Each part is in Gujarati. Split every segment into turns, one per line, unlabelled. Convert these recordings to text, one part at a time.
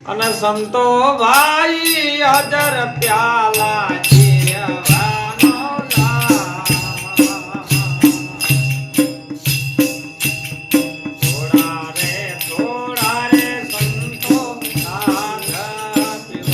અને સંતો ભાઈ હાજર પ્યાલા જીવવાનો થોડા રે સંતો થોડા રે સંતો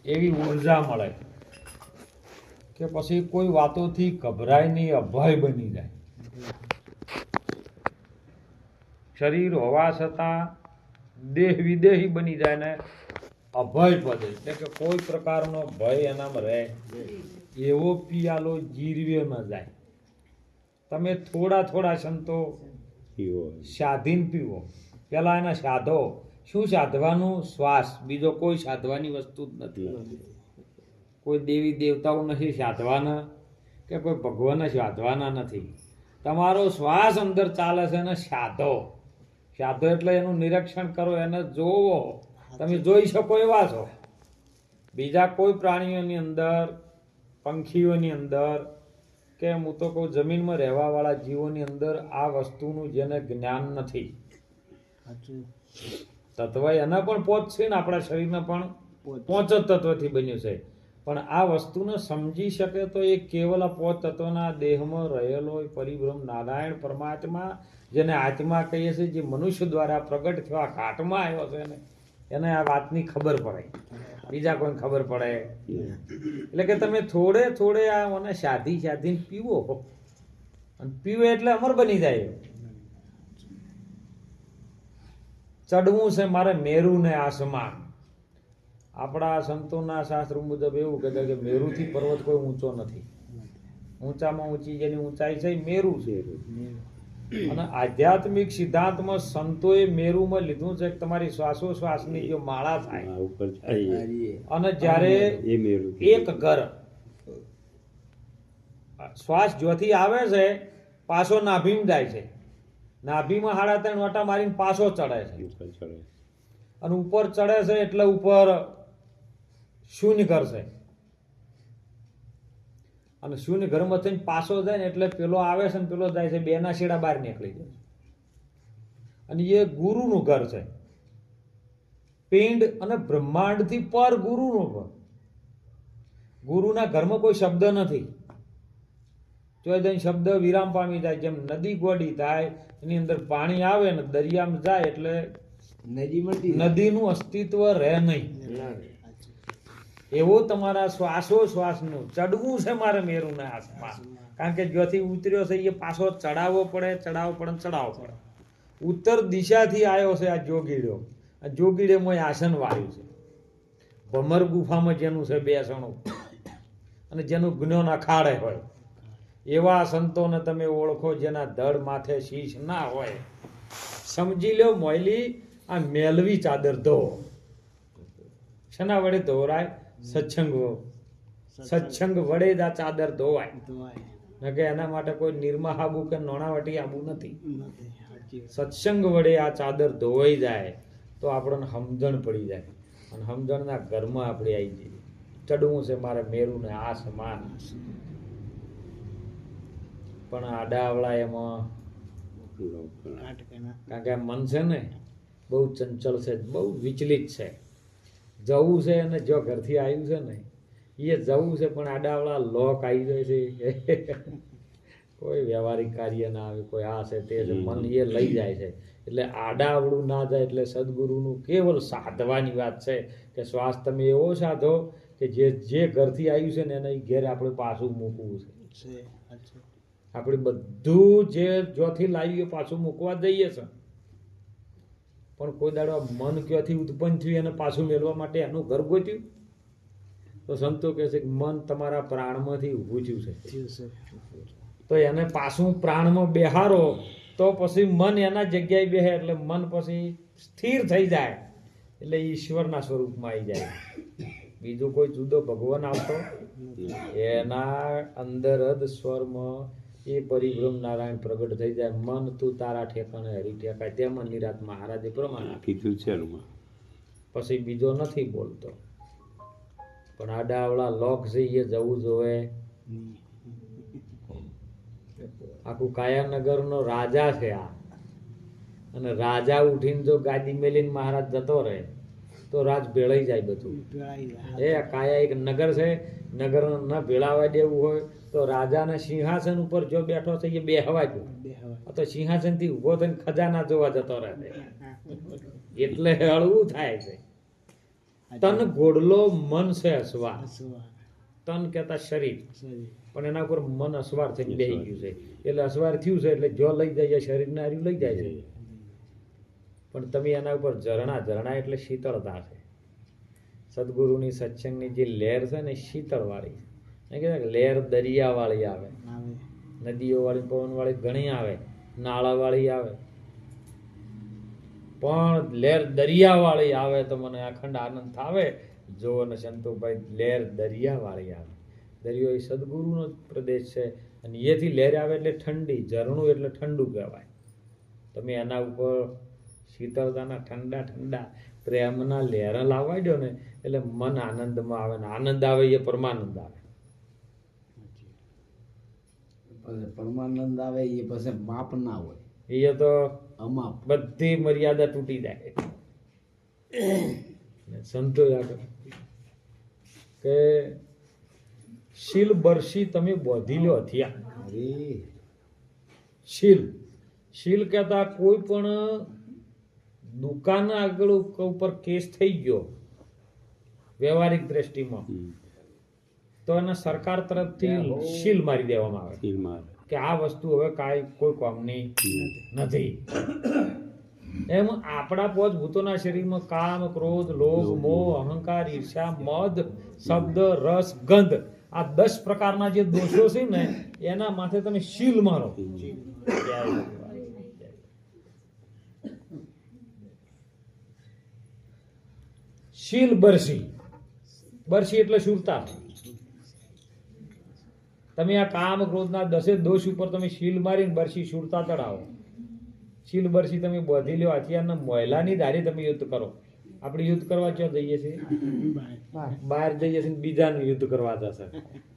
એવી ઉર્જા મળે કે પછી કોઈ વાતોથી ગભરાય નહીં, અભય બની જાય. શરીર હોવા છતાં દેહ વિદેહી બની જાય ને અભય પદે એટલે કે કોઈ પ્રકારનો ભય એનામાં રહે એવો પિયાલો જીરવે ન જાય. તમે થોડા થોડા સંતો સાધીને પીવો. પેલા એને સાધો. શું સાધવાનું? શ્વાસ. બીજો કોઈ સાધવાની વસ્તુ જ નથી. કોઈ દેવી દેવતાઓ નથી સાધવાના કે કોઈ ભગવાન સાધવાના નથી. તમારો શ્વાસ અંદર ચાલે છે એને સાધો. સાધો એટલે એનું નિરીક્ષણ કરો, એને જોવો. તમે જોઈ શકો એવા છો. બીજા કોઈ પ્રાણીઓની અંદર, પંખીઓની અંદર કે હું તો કહું જમીનમાં રહેવાવાળા જીવોની અંદર આ વસ્તુનું જેને જ્ઞાન નથી. તત્વ એના પણ પોચ છે ને, આપણા શરીરને પણ પોચ જ તત્વથી બન્યું છે. પણ આ વસ્તુને સમજી શકે તો એ કેવલ આ પોચ તત્વના દેહમાં રહેલો પરિબ્રહ્મ નારાયણ પરમાત્મા, જેને આત્મા કહીએ છીએ, જે મનુષ્ય દ્વારા પ્રગટ થયો આ ઘાટમાં આવ્યો છે ને, એને આ વાતની ખબર પડે. બીજા કોઈને ખબર પડે એટલે કે તમે થોડે થોડે આ મને સાધીને પીવો, અને પીવો એટલે અમર બની જાય. ચડવું છે મારે મેરુ ને આસમાન. આપણા સંતોના શાસ્ત્ર મુજબ એવું કહેતા કે મેરુથી પર્વત કોઈ ઊંચો નથી. ઊંચામાં ઊંચી જેની ઊંચાઈ છે એ મેરુ છે. અને આધ્યાત્મિક સિદ્ધાંતમાં સંતોએ મેરુમાં લીધું છે કે તમારી શ્વાસોશ્વાસની જો માળા થાય અને જ્યારે એક ઘર શ્વાસ જ્યોથી આવે છે પાછો નાભીમાં જાય છે, નાભીમાં 3.5 ઓટા મારીને પાછો ચડે છે, અને ઉપર ચડે છે એટલે ઉપર શૂન્ય ઘર છે, અને શૂન્ય ઘરમાં થઈને પાછો જાય ને એટલે પેલો આવે છે ને પેલો જાય છે, બેના છેડા બહાર નીકળી જાય. અને એ ગુરુનું ઘર છે. પિંડ અને બ્રહ્માંડથી પર ગુરુનું ઘર. ગુરુના ઘરમાં કોઈ શબ્દ નથી. જો દઈને શબ્દ વિરામ પામી જાય. જેમ નદી ગોડી થાય એની અંદર પાણી આવે ને દરિયામાં જાય એટલે નદીનું અસ્તિત્વ રહે નહીં. એવો તમારા શ્વાસોશ્વાસનું ચડવું છે મારે મેરુના આસમાન. કારણ કે જ્યાંથી ઉતર્યો છે એ પાછો ચડાવવો પડે. ઉત્તર દિશાથી આવ્યો છે આ જોગીડો. આ જોગીડેમાં આસન વાળ્યું છે. ભમર ગુફામાં જેનું છે બેસણું, અને જેનું જ્ઞાન અખાડે હોય એવા સંતોને તમે ઓળખો જેના ધડ માથે શીશ ના હોય. સમજી લો મોયલી આ મેલવી ચાદર ધો. શેના વડે ધોરાય? સત્સંગ વડે જ આ ચાદર ધોવાય. કે એના માટે કોઈ નિરમા આબુ કે નોણાવટી આબુ નથી. સત્સંગ વડે આ ચાદર ધોવાઈ જાય તો આપણને સમજણ પડી જાય, અને સમજણના ઘરમાં આપણે આવી જઈએ. ચડવું છે મારે મેરુને આસમાન. પણ આડાવડા એમાં કારણ કે મન છે ને બહુ ચંચળ છે, બહુ વિચલિત છે. જવું છે અને જો ઘરથી આવ્યું છે ને એ જવું છે, પણ આડાવડા લોક આવી જાય છે. કોઈ વ્યવહારિક કાર્ય ના આવે, કોઈ આ છે તે છે, મન એ લઈ જાય છે. એટલે આડાવડું ના જાય. એટલે સદગુરુનું કેવલ સાધવાની વાત છે કે શ્વાસ તમે એવો સાધો કે જે ઘરથી આવ્યું છે ને એને ઘેર આપણે પાછું મૂકવું છે. આપણે બધું જે જ્યાંથી લાવીએ પાછું મૂકવા જઈએ છે, પણ કોઈ દાડો મન ક્યાંથી ઉત્પન્ન થયું એને પાછું મેળવવા માટે એનું ઘર ગોત્યું. તો સંતો કહે છે કે મન તમારા પ્રાણમાંથી ઊભું થયું છે, તો એને પાછું પ્રાણમાં બેહારો તો પછી મન એના જગ્યાએ બેહે. એટલે મન પછી સ્થિર થઈ જાય એટલે ઈશ્વરના સ્વરૂપમાં આવી જાય. બીજું કોઈ જુદો ભગવાન આવતો એના અંદર જ સ્વરમાં એ પરિબ્રહ્મ નારાયણ પ્રગટ થઈ જાય. મન તું તારા ઠેકાણે હરી ઠેકાય. તેમાં નિરાત મહારાજે પ્રમાણે કીધું છે. પછી બીજો નથી બોલતો. પણ આડાવડા લોક છે એ જવું જોવે. આખું કાયાનગરનો રાજા છે આ, અને રાજા ઉઠીને જો ગાદી મેલીને મહારાજ જતો રહે તો રાજ ભેળાઈ જાય બધું. એ કાયા એક નગર છે, નગર ન ભેળાવા દેવું હોય તો રાજાના સિંહાસન ઉપર જો બેઠો છે એ બેહવા જો. તો સિંહાસન થી ઉભો થઈને ખજાના જોવા જતો રહે એટલે હળવું થાય છે. તન ઘોડલો મન છે અસવાર. તન કહેતા શરીર, પણ એના ઉપર મન અસવાર થઈને બેસી ગયું છે. એટલે અસવાર થયું છે એટલે જો લઈ જાય શરીરને હાર્યું લઈ જાય છે. પણ તમે એના ઉપર ઝરણા, ઝરણા એટલે શીતળતા છે. સદગુરુની સત્સંગની જે લહેર છે ને એ શીતળવાળી છે. કહેવાય કે લહેર દરિયાવાળી આવે, નદીઓવાળી, પવનવાળી ઘણી આવે, નાળાવાળી આવે, પણ લહેર દરિયાવાળી આવે તો મને અખંડ આનંદ થાવે. જો ને સંતોભાઈ, લહેર દરિયાવાળી આવે. દરિયો એ સદગુરુનો જ પ્રદેશ છે અને એથી લહેર આવે એટલે ઠંડી, ઝરણું એટલે ઠંડુ કહેવાય. તમે એના ઉપર શીતળતાના ઠંડા ઠંડા પ્રેમના લહેરા લાવવા દો ને એટલે મન આનંદમાં આવે ને આનંદ આવે એ પરમાનંદ આવે.
પરમાનંદ આવે એ પછી માપ ના હોય,
એ તો
અમાપ.
બધી મર્યાદા તૂટી જાય. સંતો આગળ કે શીલ બરસી તમે બોધી લો હથિયા.
અરે
શીલ, શીલ કહેતા કોઈ પણ દુકાન આગળ ઉપર કેસ થઈ ગયો વ્યવહારિક દ્રષ્ટિમાં તો એને સરકાર તરફથી શીલ મારી દેવામાં આવે કે આ વસ્તુ હવે કાંઈ કોઈ કામની નથી. એમ આપણા પોચ ભૂતોના શરીરમાં કામ, ક્રોધ, લોભ, મોહ, અહંકાર, ઈર્ષ્યા, મદ, શબ્દ, રસ, ગંધ, આ 10 પ્રકારના જે દોષો છે ને એના માથે તમે શીલ મારો. શીલ બરસી, બરસી એટલે શુરતા. તમે આ કામ ક્રોધના 10 દોષ ઉપર તમે શીલ મારીને બરસી શુરતા ચડાવો. શીલ બરસી તમે બોધી લ્યો હથિયારના મોયલાની ધારી તમે યુદ્ધ કરો. આપણે યુદ્ધ કરવા ક્યાં જઈએ છીએ? બહાર જઈએ છીએ બીજાનું યુદ્ધ કરવા જશે.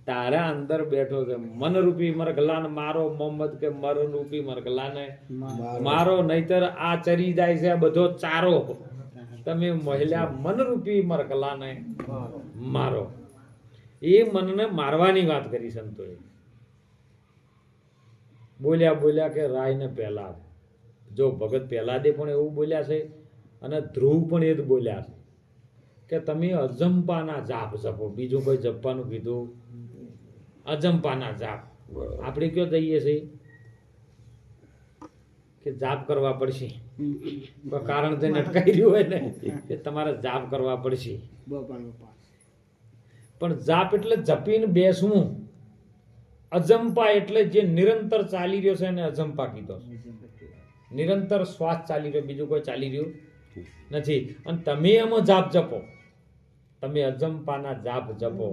તારા અંદર બેઠો છે મનરૂપી મરઘલાને મારો, મોહમ્મદ કે મરરૂપી મરઘલાને મારો, નહીતર આ ચરી જાય છે બધો ચારો. તમે મહિલા મનરૂપી મરઘલાને મારો. એ મનને મારવાની વાત કરી સંતોએ. બોલ્યા બોલ્યા કે રાયને પહેલા, જો ભગત પહેલાદે પણ એવું બોલ્યા છે અને ધ્રુવ પણ એ જ બોલ્યા છે કે તમે અજંપાના જાપ જપો. બીજું કોઈ જપવાનું કીધું? અજંપાના જાપ. આપણે કયો જઈએ છીએ કે જાપ કરવા પડશે, કોઈ કારણ તેને અટકાઈ રહ્યું હોય ને કે તમારે જાપ કરવા પડશે. પણ જાપ એટલે જપીને બેસવું. અજંપા એટલે જે નિરંતર ચાલી રહ્યો છે એને અજંપા કીધો. નિરંતર શ્વાસ ચાલી રહ્યો, બીજું કોઈ ચાલી રહ્યું નથી. અને તમે એમાં જાપ જપો, તમે અજંપાના જાપ જપો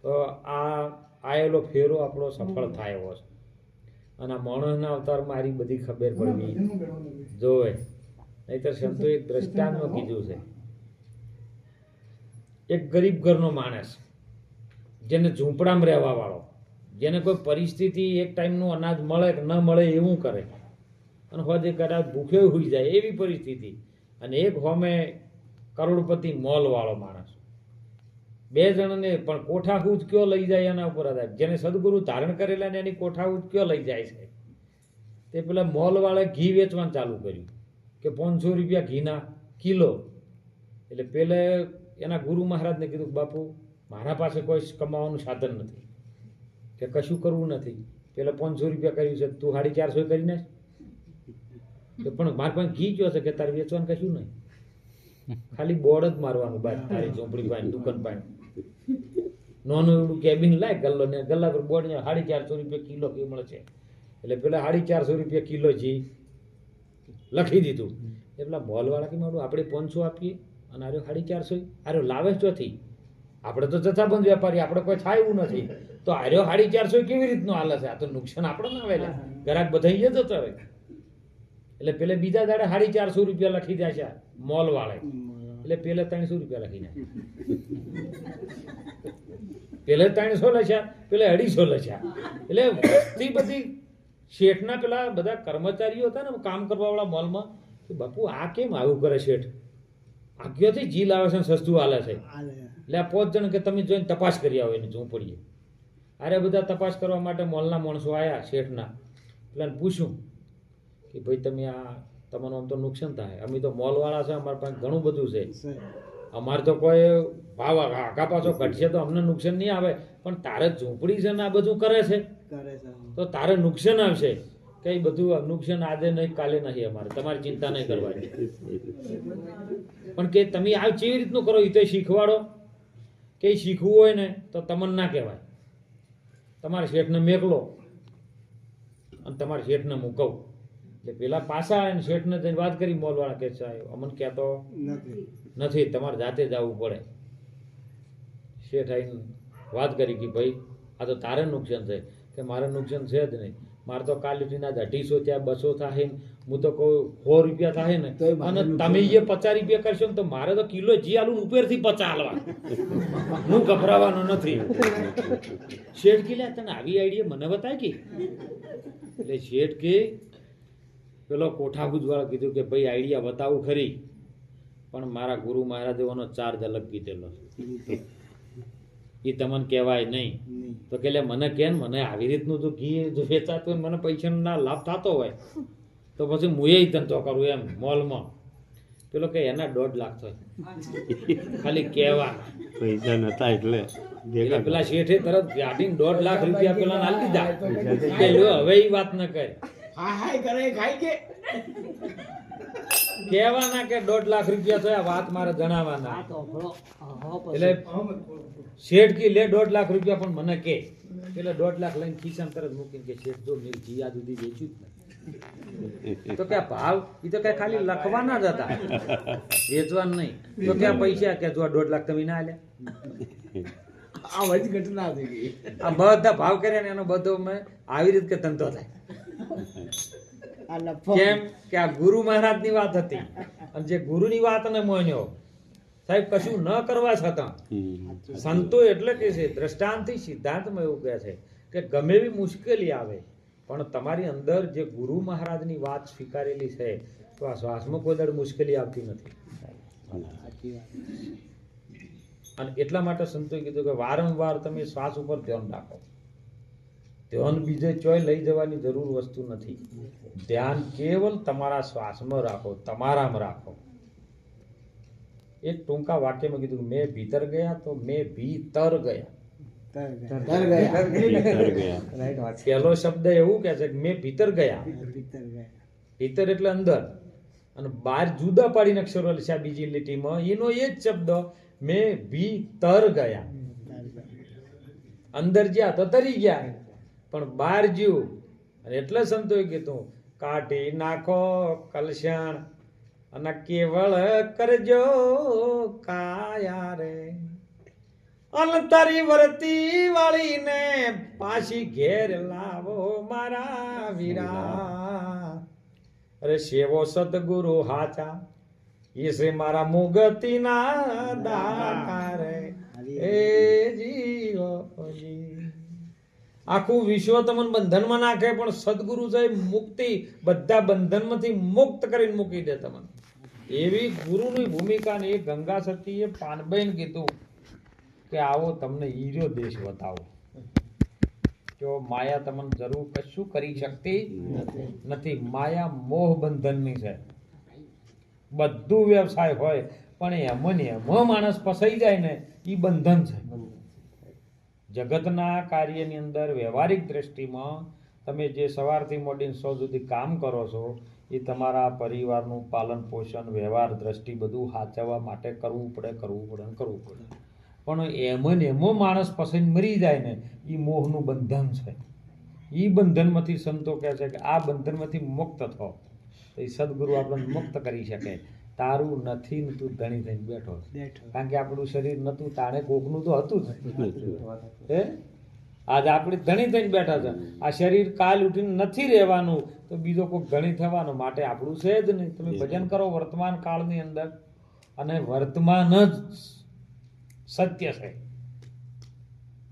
તો આ આયેલો ફેરો આપણો સફળ થાય એવો છે. અને આ માણસના અવતારમાં મારી બધી ખબર પડવી જોવે. નહીતર સંતો એક દ્રષ્ટાંતમાં કીધું છે, એક ગરીબ ઘરનો માણસ જેને ઝૂંપડામાં રહેવા વાળો, જેને કોઈ પરિસ્થિતિ એક ટાઈમનું અનાજ મળે કે ન મળે એવું કરે અને હોજે કદાચ ભૂખ્યો હોઈ જાય એવી પરિસ્થિતિ, અને એક હોમે કરોડપતિ મોલ વાળો માણસ. 2 જણને પણ કોઠાહૂજ કયો લઈ જાય એના ઉપર આધાર. જેને સદગુરુ ધારણ કરેલા ને એની કોઠાહૂજ કયો લઈ જાય છે. તે પેલા મોલ વાળે ઘી વેચવાનું ચાલુ કર્યું કે 500 રૂપિયા ઘીના કિલો. એટલે પેલે એના ગુરુ મહારાજને કીધું, બાપુ મારા પાસે કોઈ કમાવાનું સાધન નથી, કે કશું કરવું નથી, પેલા 500 રૂપિયા કર્યું છે, તું 450 કરી નાખ. તો પણ મારા પાસે ઘી કયો છે કે તારે વેચવાનું કશું નહીં, ખાલી બોર્ડ જ મારવાનું બાદ તારી ઝૂંપડી પાસે, દુકાન પાસે. નાનું એવડું કેબિન લાય ગલ્લો ને ગલ્લા પર બોર્ડ 450 રૂપિયા કિલો ઘી મળે છે. એટલે પેલા 450 રૂપિયા કિલો ઘી લખી દીધું. એટલે મોલવાળા કે મારું આપણે 500 આપીએ અને આર્યો 450, આર્યો લાવે ચોથી. આપણે તો જથ્થાબંધ વેપારી, આપણે કોઈ થાય એવું નથી, તો આર્યો 450 કેવી રીતનું હાલે છે? આ તો નુકસાન આપણે ના આવે, ગ્રાહક બધા એ જતો રહે. એટલે પેલે બીજા દાડે 450 રૂપિયા લખી દે છે મોલ વાળે. એટલે પેલે 300 રૂપિયા લખી નાખે. પેલે 300 લખ્યા, પેલે 250 લખ્યા. એટલે વસ્તી બધી શેઠના પેલા બધા કર્મચારીઓ હતા ને કામ કરવા વાળા મોલમાં, કે બાપુ આ કેમ આવું કરે શેઠ? આગળથી જી લાવે છે સસ્તું હાલે છે. એટલે આ 5 જણ કે તમે જોઈને તપાસ કરી આવો એને ઝૂંપડીએ. અરે બધા તપાસ કરવા માટે મોલના માણસો આવ્યા શેઠના. પેલા પૂછ્યું કે ભાઈ તમે આ તમારું આમ તો નુકસાન થાય, અમે તો મોલવાળા છે, અમારા પાસે ઘણું બધું છે, અમારે તો કોઈ ભાવ આગા પાછો ઘટશે તો અમને નુકસાન નહીં આવે, પણ તારે ઝૂંપડી છે ને આ બધું કરે છે તો તારે નુકસાન આવશે. કઈ બધું નુકસાન આજે નહીં કાલે નહીં, અમારે તમારી ચિંતા નહીં કરવાની. પણ કે તમે આ કેવી રીતનું કરો એ તો શીખવાડો. કે શીખવું હોય ને તો તમને ના કહેવાય, તમારા શેઠને મેકલો અને તમારા શેઠને મૂકવું. એટલે પેલા પાછા આવીને શેઠને જઈને વાત કરી મોલવાળા કે સાહેબ અમને કહેતો નથી, તમારે જાતે જવું પડે. શેઠ આવીને વાત કરી કે ભાઈ આ તો તારે નુકસાન છે. કે મારે નુકસાન છે જ નહીં, મારે તો કાલ ઉઠીને 250 ત્યાં 200 થાય ને હું તો કહું 100 રૂપિયા થાય ને, અને તમે એ 50 રૂપિયા કરશો ને તો મારે તો કિલો જી આલુ ઉપરથી 50 હાલવા. હું ગભરાવાનો નથી. શેઠ કે લે તને આવી આઈડિયા મને બતાય કે. એટલે શેઠ કે પેલો કોઠા ગુજવાળો કીધું કે ભાઈ આઈડિયા બતાવું ખરી, પણ મારા ગુરુ મહારાજે એનો ચાર્જ અલગ કીધેલો એ તમને કહેવાય નહીં. તો કે લે મને કે મને આવી રીતનું જો ઘી જો વેચાતું હોય મને પૈસાનો ના લાભ થતો હોય તો પછી હું એ ધંધો કરું એમ મોલમાં. પેલો કે એના 1.5 લાખ થાય ખાલી કહેવા
પૈસા નતા એટલે
એટલે પેલા શેઠે તરત ગાડીને 1.5 લાખ રૂપિયા પેલા આલી દીધા કે લ્યો હવે એ વાત ન કરે.
હાય કરે ખાઈ કે
કહેવાના કે 1.5 લાખ રૂપિયા થયા, વાત મારે જણાવવાના. એટલે શેઠ કી લે 1.5 લાખ રૂપિયા પણ મને કે એટલે 1.5 લાખ લઈને ખિસ્સામાં તરત મૂકીને કે શેઠ જો મેં જી આ સુધી વેચ્યું જ નહીં. તો કે ભાવ એ તો કે ખાલી લખવાના જ હતા, વેચવાનું નહીં. તો કે પૈસા કે જો 1.5 લાખ તમે ના આલ્યા.
આ વળી ઘટના થઈ ગઈ.
આ બધા ભાવ કર્યા ને એનો બધો મેં આવી રીતે કે ધંધો થાય. કેમ કે આ ગુરુ મહારાજ ની વાત હતી, અને જે ગુરુની વાત ને માન્યો સાહેબ કશું ન કરવા છતાં સંતો એટલે કે છે દ્રષ્ટાંતથી સિદ્ધાંતમાં એવું કહે છે કે ગમે એવી મુશ્કેલી આવે પણ તમારી અંદર જે ગુરુ મહારાજની વાત સ્વીકારેલી છે તો આ શ્વાસમાં કોઈ દર મુશ્કેલી આવતી નથી. અને એટલા માટે સંતોએ કીધું કે વારંવાર તમે શ્વાસ ઉપર ધ્યાન રાખો. ધ્યાન બીજે ચોય લઈ જવાની જરૂર વસ્તુ નથી. ધ્યાન કેવલ તમારા શ્વાસમાં રાખો, તમારામાં રાખો. એક ટૂંકા વાક્યમાં કીધું મેં ભીતર ગયા તો મેં ભીતર ગયા. પહેલો શબ્દ એવું કે છે કે મેં ભીતર ગયા. ભીતર એટલે અંદર, અને બહાર જુદા પાડીને અક્ષરો લખ્યા બીજી લીટીમાં, એનો એ જ શબ્દ મેં ભીતર ગયા. અંદર જ્યાં તો તરી ગયા પણ બહાર જીવ. અને એટલે સંતોએ કીધું કાઢી નાખો કલશાણ અને કેવળ કરજો કાયા રે. અંતરી વર્તી વાળીને પાછી ઘેર લાવો મારા વીરા. અરે સેવો સદગુરુ હાચા એ છે મારા મુગતીના દાતા રે. એ જીવોજી આખું વિશ્વ તમને બંધનમાં નાખે પણ સદગુરુ સાહેબ મુક્તિ બધા બંધનમાંથી મુક્ત કરીને મૂકી દે તમને. એવી ગુરુની ભૂમિકા ને એ ગંગા સતીએ પાનબાઈને કીધું કે આવો તમને હીરો દેશ બતાવો. જો માયા તમને જરૂર કશું કરી શકતી નથી. માયા મોહ બંધનની છે. બધું વ્યવસાય હોય પણ એમાં ને એમાં માણસ ફસાઈ જાય ને એ બંધન છે. જગતના કાર્યની અંદર વ્યવહારિક દ્રષ્ટિમાં તમે જે સવારથી મોડીને 100 સુધી કામ કરો છો એ તમારા પરિવારનું પાલન પોષણ વ્યવહાર દ્રષ્ટિ બધું સાચવવા માટે કરવું પડે. પણ એમાં ને એમાં માણસ ફસાઈને મરી જાય ને એ મોહનું બંધન છે. એ બંધનમાંથી સંતો કહે છે કે આ બંધનમાંથી મુક્ત થો તો એ સદગુરુ આપણને મુક્ત કરી શકે. તારું નથી ને તું ધણી થઈને બેઠો, કારણ કે આપણું શરીર નતું તાણે કોકનું તો હતું જ. હે આજ આપણે ધણી થઈને બેઠા છે. આ શરીર કાલ ઉઠીને નથી રહેવાનું તો બીજો કોઈ ધણી થવાનો, માટે આપણું છે જ નહીં. તમે ભજન કરો વર્તમાન કાળની અંદર, અને વર્તમાન જ સત્ય છે.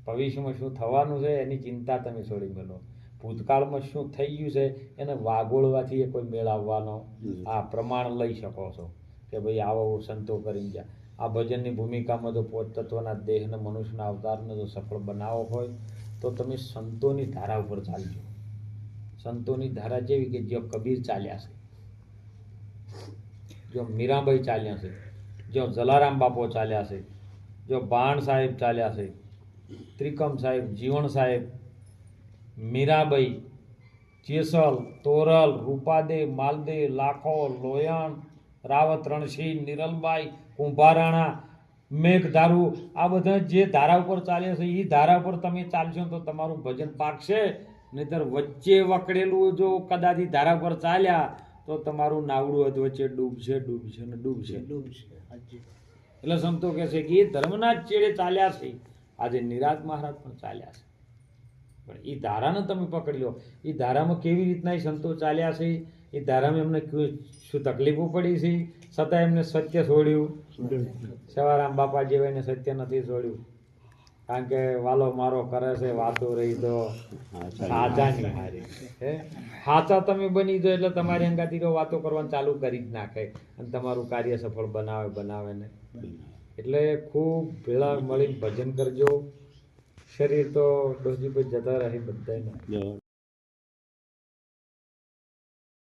ભવિષ્યમાં શું થવાનું છે એની ચિંતા તમે છોડી મેલો. ભૂતકાળમાં શું થઈ ગયું છે એને વાગોળવાથી એ કોઈ મેળવવાનો આ પ્રમાણ લઈ શકો છો કે ભાઈ આવો સંતો કરીને ગયા. આ ભજનની ભૂમિકામાં જો પોત તત્વના દેહને મનુષ્યના અવતારને જો સફળ બનાવવો હોય તો તમે સંતોની ધારા ઉપર ચાલજો. સંતોની ધારા જેવી કે જો કબીર ચાલ્યા છે, જો મીરાબાઈ ચાલ્યા છે, જો જલારામ બાપો ચાલ્યા છે, જો બાણ સાહેબ ચાલ્યા છે, ત્રિકમ સાહેબ, જીવણ સાહેબ, મીરાબાઈ જેસલ તોરલ રૂપાદે માલદે લાખો લોયણ રાવત રણસિંહ નિરલબાઈ કુંભારાણા મેઘધારુ આ બધા જે ધારા ઉપર ચાલે છે એ ધારા ઉપર તમે ચાલશો તો તમારું ભજન પાકશે, નહીતર વચ્ચે વકડેલું જો કદાચ ઈ ધારા પર ચાલ્યા તો તમારું નાવડું વચ્ચે ડૂબશે ડૂબશે ને ડૂબશે. એટલે સંતો કહે છે કે એ ધર્મના જ ચેડે ચાલ્યા છે. આજે નિરાજ મહારાજ પણ ચાલ્યા છે, પણ એ ધારાને તમે પકડી લો. એ ધારામાં કેવી રીતના એ સંતો ચાલ્યા છે, એ ધારામાં એમને શું તકલીફો પડી છે, છતાં એમને સત્ય છોડ્યું. સવારામ બાપા જેવા એને સત્ય નથી છોડ્યું, કારણ કે વાલો મારો કરે છે વાતો રહી તો સાચાની હારી. હે સાચા તમે બની જાઓ એટલે તમારી અંગાથી તો વાતો કરવાનું ચાલુ કરી જ નાખે અને તમારું કાર્ય સફળ બનાવે ને. એટલે ખૂબ ભેળા મળીને ભજન કરજો. શરીર તો ડોસીભાઈ જતા રહે બધાને.